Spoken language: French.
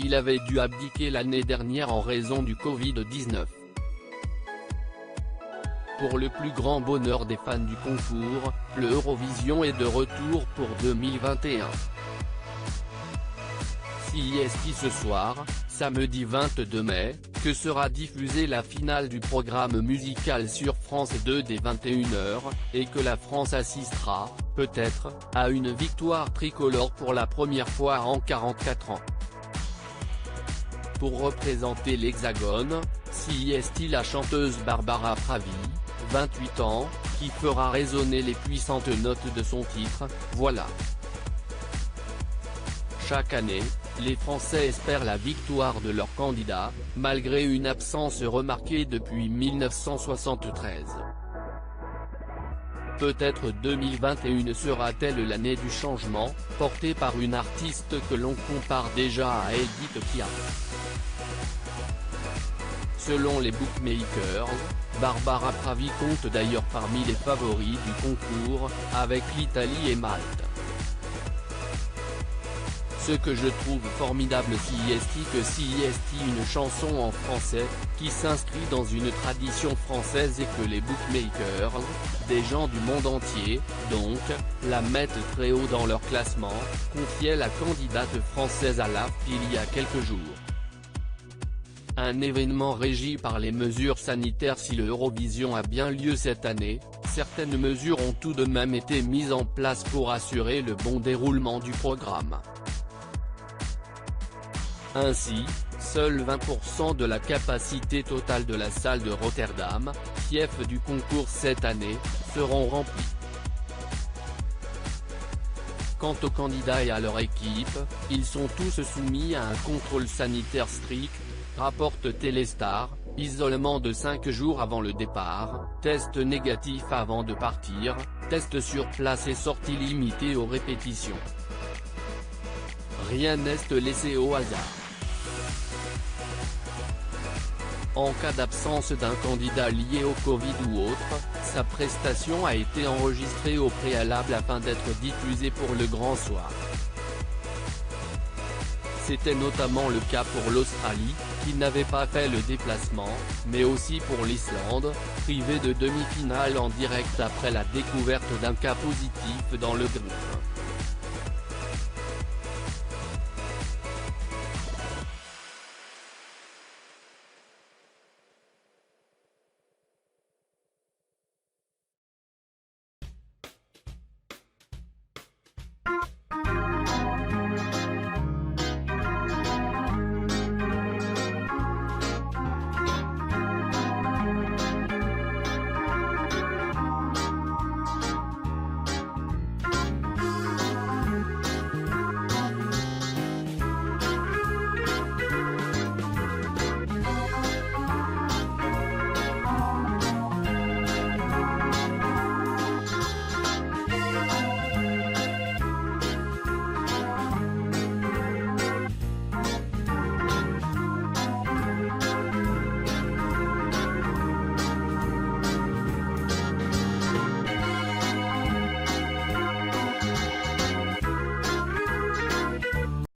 il avait dû abdiquer l'année dernière en raison du Covid-19. Pour le plus grand bonheur des fans du concours, le Eurovision est de retour pour 2021. CIST ce soir, samedi 22 mai, que sera diffusée la finale du programme musical sur France 2 dès 21h, et que la France assistera, peut-être, à une victoire tricolore pour la première fois en 44 ans. Pour représenter l'Hexagone, CIST la chanteuse Barbara Pravi, 28 ans, qui fera résonner les puissantes notes de son titre, Voilà. Chaque année, les Français espèrent la victoire de leur candidat, malgré une absence remarquée depuis 1973. Peut-être 2021 sera-t-elle l'année du changement, portée par une artiste que l'on compare déjà à Edith Piaf. Selon les bookmakers, Barbara Pravi compte d'ailleurs parmi les favoris du concours, avec l'Italie et Malte. Ce que je trouve formidable CIST une chanson en français, qui s'inscrit dans une tradition française et que les bookmakers, des gens du monde entier, donc, la mettent très haut dans leur classement, confiait la candidate française à l'AFP il y a quelques jours. Un événement régi par les mesures sanitaires. Si l'Eurovision a bien lieu cette année, certaines mesures ont tout de même été mises en place pour assurer le bon déroulement du programme. Ainsi, seuls 20% de la capacité totale de la salle de Rotterdam, fief du concours cette année, seront remplis. Quant aux candidats et à leur équipe, ils sont tous soumis à un contrôle sanitaire strict, rapporte Téléstar, isolement de 5 jours avant le départ, test négatif avant de partir, test sur place et sortie limitée aux répétitions. Rien n'est laissé au hasard. En cas d'absence d'un candidat lié au Covid ou autre, sa prestation a été enregistrée au préalable afin d'être diffusée pour le grand soir. C'était notamment le cas pour l'Australie, qui n'avait pas fait le déplacement, mais aussi pour l'Islande, privée de demi-finale en direct après la découverte d'un cas positif dans le groupe.